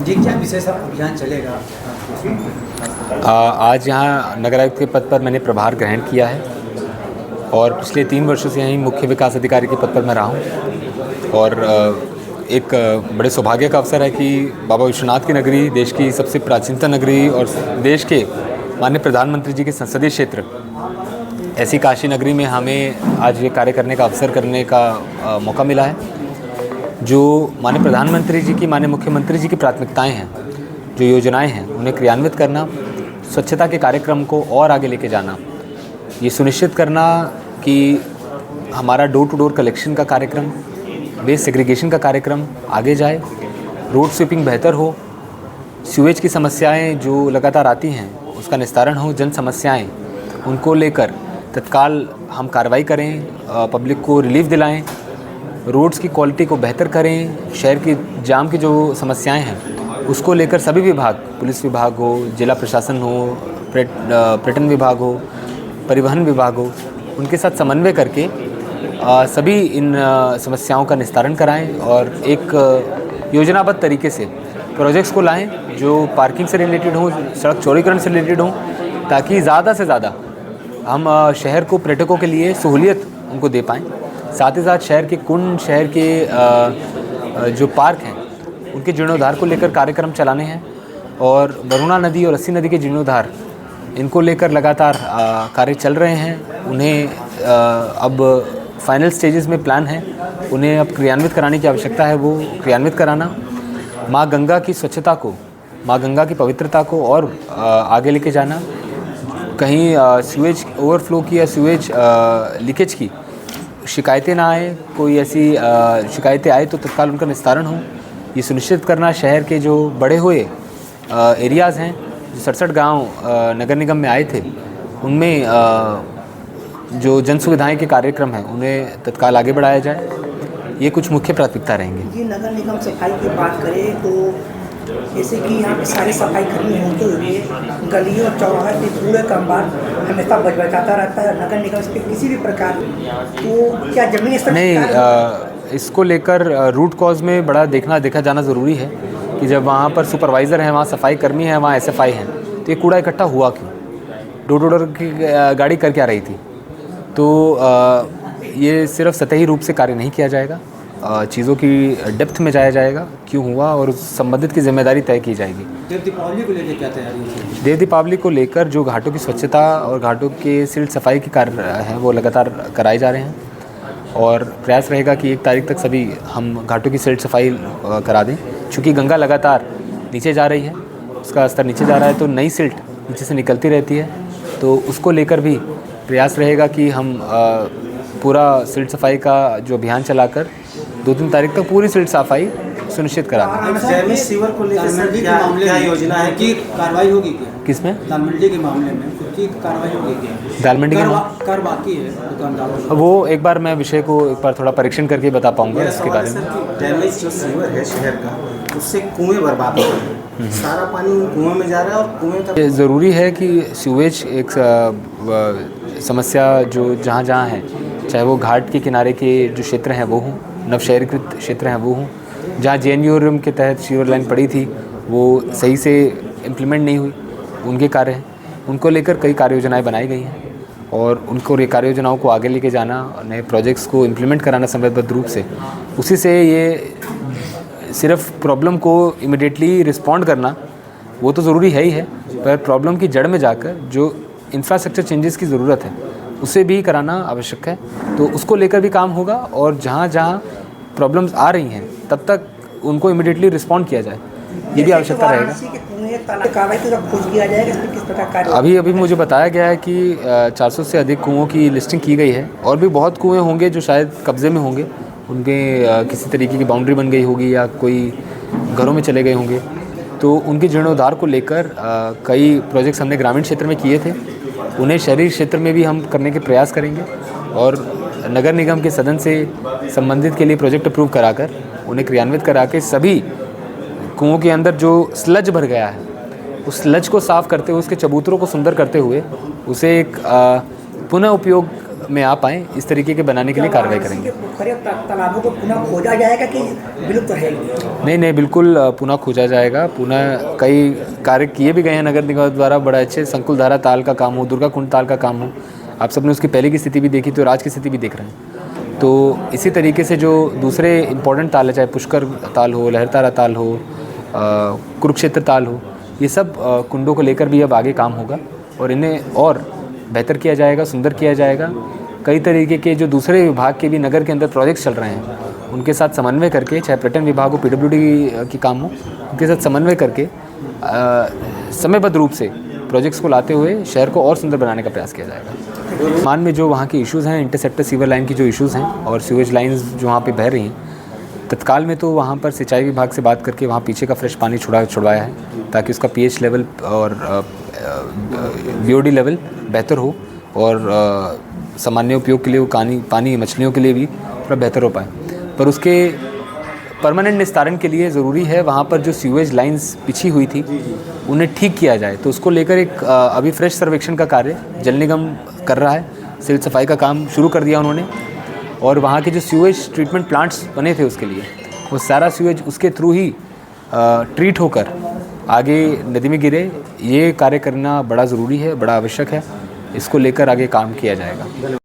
जी क्या विशेष अभियान चलेगा? आज यहाँ नगर आयुक्त के पद पर मैंने प्रभार ग्रहण किया है और पिछले 3 वर्षों से यहीं मुख्य विकास अधिकारी के पद पर मैं रहा हूँ। और एक बड़े सौभाग्य का अवसर है कि बाबा विश्वनाथ की नगरी, देश की सबसे प्राचीनतम नगरी और देश के माननीय प्रधानमंत्री जी के संसदीय क्षेत्र ऐसी काशी नगरी में हमें आज ये कार्य करने का अवसर करने का मौका मिला है। जो माननीय प्रधानमंत्री जी की, माननीय मुख्यमंत्री जी की प्राथमिकताएं हैं, जो योजनाएं हैं, उन्हें क्रियान्वित करना, स्वच्छता के कार्यक्रम को और आगे लेके जाना, ये सुनिश्चित करना कि हमारा डोर टू डोर कलेक्शन का कार्यक्रम, वेस्ट सेग्रीगेशन का कार्यक्रम आगे जाए, रोड स्वीपिंग बेहतर हो, सीवेज की समस्याएं जो लगातार आती हैं उसका निस्तारण हो, जन समस्याएं उनको लेकर तत्काल हम कार्रवाई करें, पब्लिक को रिलीफ दिलाएं, रोड्स की क्वालिटी को बेहतर करें, शहर की जाम की जो समस्याएं हैं उसको लेकर सभी विभाग, पुलिस विभाग हो, जिला प्रशासन हो, पर्यटन विभाग हो, परिवहन विभाग हो, उनके साथ समन्वय करके सभी इन समस्याओं का निस्तारण कराएं और एक योजनाबद्ध तरीके से प्रोजेक्ट्स को लाएं जो पार्किंग से रिलेटेड हो, सड़क चौड़ीकरण से रिलेटेड हो, ताकि ज़्यादा से ज़्यादा हम शहर को पर्यटकों के लिए सहूलियत उनको दे पाएँ। साथ ही साथ शहर के कुंड, शहर के जो पार्क हैं उनके जीर्णोद्धार को लेकर कार्यक्रम चलाने हैं और वरुणा नदी और अस्सी नदी के जीर्णोद्धार इनको लेकर लगातार कार्य चल रहे हैं। उन्हें अब फाइनल स्टेजेस में प्लान है, उन्हें अब क्रियान्वित कराने की आवश्यकता है, वो क्रियान्वित कराना। माँ गंगा की स्वच्छता को, माँ गंगा की पवित्रता को और आगे लेके जाना। कहीं सीवेज ओवरफ्लो की या सीवेज लीकेज की शिकायतें ना आए, कोई ऐसी शिकायतें आए तो तत्काल उनका निस्तारण हो, ये सुनिश्चित करना। शहर के जो बढ़े हुए एरियाज़ हैं, जो 67 गांव नगर निगम में आए थे, उनमें जो जन सुविधाएँ के कार्यक्रम हैं उन्हें तत्काल आगे बढ़ाया जाए। ये कुछ मुख्य प्राथमिकता रहेंगी। ये नगर निगम सफाई की बात करें तो जैसे कि यहाँ पे सारी सफाई कर्मी होते हुए गलियों और चौराहे पे पूरे कामगार हमेशा बचबचाता रहता है नगर निगम से किसी भी प्रकार, तो क्या जमीन स्तर नहीं, इसको लेकर रूट कॉज में बड़ा देखा जाना ज़रूरी है कि जब वहाँ पर सुपरवाइज़र हैं, वहाँ सफाई कर्मी हैं, वहाँ SFI हैं, तो ये कूड़ा इकट्ठा हुआ क्यों? डोर टू डोर की गाड़ी कर क्या रही थी? तो ये सिर्फ सतही रूप से कार्य नहीं किया जाएगा, चीज़ों की डेप्थ में जाया जाएगा, क्यों हुआ और उस संबंधित की जिम्मेदारी तय की जाएगी। देव दीपावली को लेकर क्या तैयारी है? देव दीपावली को लेकर जो घाटों की स्वच्छता और घाटों के सिल्ट सफाई के कार्य हैं वो लगातार कराए जा रहे हैं और प्रयास रहेगा कि 1 तारीख तक सभी हम घाटों की सिल्ट सफाई करा दें। चूँकि गंगा लगातार नीचे जा रही है, उसका स्तर नीचे जा रहा है, तो नई सिल्ट नीचे से निकलती रहती है, तो उसको लेकर भी प्रयास रहेगा कि हम पूरा सिल्ट सफाई का जो अभियान चलाकर 2-3 तारीख तक पूरी सिल्ट सफाई सुनिश्चित करा दें। सीवर को लेकर क्या योजना है कि कार्रवाई होगी क्या? किसमें? दाल मंडी के मामले में की कार्रवाई होगी क्या? दाल मंडी कर बाकी है दुकानदारों, वो एक बार मैं विषय को एक बार थोड़ा परीक्षण करके बता पाऊंगा इसके बारे में। डैमेज जो सीवर है शहर का, उससे कुएं बर्बाद हो रहे हैं, सारा पानी कुएं में जा रहा है और कुएं का ज़रूरी है कि सीवेज एक समस्या जो जहाँ है, चाहे वो घाट के किनारे के जो क्षेत्र हैं वो हों, नवशहरीकृत क्षेत्र हैं वो हों, जहाँ JNURM के तहत सीवर लाइन पड़ी थी वो सही से इम्प्लीमेंट नहीं हुई, उनके कार्य हैं, उनको लेकर कई कार्य योजनाएँ बनाई गई हैं और उनको कार्य योजनाओं को आगे लेके जाना, नए प्रोजेक्ट्स को इम्प्लीमेंट कराना समयबद्ध रूप से, उसी से ये सिर्फ प्रॉब्लम को इमिडिएटली रिस्पॉन्ड करना वो तो ज़रूरी है ही है, पर प्रॉब्लम की जड़ में जाकर जो इंफ्रास्ट्रक्चर चेंजेस की ज़रूरत है उसे भी कराना आवश्यक है। तो उसको लेकर भी काम होगा और जहाँ जहाँ प्रॉब्लम्स आ रही हैं तब तक उनको इमीडिएटली रिस्पॉन्ड किया जाए, ये भी आवश्यकता रहेगा। अभी मुझे बताया गया है कि 400 से अधिक कुओं की लिस्टिंग की गई है और भी बहुत कुएँ होंगे जो शायद कब्जे में होंगे, उनके किसी तरीके की बाउंड्री बन गई होगी या कोई घरों में चले गए होंगे, तो उनके जीर्णोद्धार को लेकर कई प्रोजेक्ट्स हमने ग्रामीण क्षेत्र में किए थे, उन्हें शहरी क्षेत्र में भी हम करने के प्रयास करेंगे और नगर निगम के सदन से संबंधित के लिए प्रोजेक्ट अप्रूव कराकर उन्हें क्रियान्वित करा के सभी कुओं के अंदर जो स्लज भर गया है उस स्लज को साफ़ करते हुए, उसके चबूतरों को सुंदर करते हुए उसे एक पुनः उपयोग में आ पाएँ इस तरीके के बनाने के लिए कार्रवाई करेंगे। पोखरे तालाबों को पुनः खोजा जाएगा कि विलुप्त रहेगी? नहीं, बिल्कुल पुनः खोजा जाएगा। पुनः कई कार्य किए भी गए हैं नगर निगम द्वारा। बड़ा अच्छे संकुलधारा ताल का काम हो, दुर्गा कुंड ताल का काम हो, आप सबने उसकी पहले की स्थिति भी देखी थी और आज की स्थिति भी देख रहे हैं। तो इसी तरीके से जो दूसरे इम्पोर्टेंट ताल है, चाहे पुष्कर ताल हो, लहरतारा ताल हो, कुरुक्षेत्र ताल हो, ये सब कुंडों को लेकर भी अब आगे काम होगा और इन्हें और बेहतर किया जाएगा, सुंदर किया जाएगा। कई तरीके के जो दूसरे विभाग के भी नगर के अंदर प्रोजेक्ट्स चल रहे हैं, उनके साथ समन्वय करके, चाहे पर्यटन विभाग हो, PWD की काम हो, उनके साथ समन्वय करके समयबद्ध रूप से प्रोजेक्ट्स को लाते हुए शहर को और सुंदर बनाने का प्रयास किया जाएगा। मान में जो वहाँ के इश्यूज़ हैं, इंटरसेप्टर सीवर लाइन की जो इश्यूज़ हैं और सीवेज लाइन्स जो वहाँ पे बह रही हैं, तत्काल में तो वहाँ पर सिंचाई विभाग से बात करके वहाँ पीछे का फ्रेश पानी छुड़वाया है ताकि उसका pH लेवल और BOD लेवल बेहतर हो और सामान्य उपयोग के लिए वो पानी मछलियों के लिए भी थोड़ा बेहतर हो पाए। पर उसके परमानेंट निस्तारण के लिए ज़रूरी है वहाँ पर जो सीवेज लाइंस बिछी हुई थी उन्हें ठीक किया जाए। तो उसको लेकर एक अभी फ्रेश सर्वेक्षण का कार्य जल निगम कर रहा है। सिविल सफाई का काम शुरू कर दिया उन्होंने और वहाँ के जो सीवेज ट्रीटमेंट प्लांट्स बने थे उसके लिए वो सारा सीवेज उसके थ्रू ही ट्रीट होकर आगे नदी में गिरे। ये कार्य करना बड़ा ज़रूरी है, बड़ा आवश्यक है। इसको लेकर आगे काम किया जाएगा।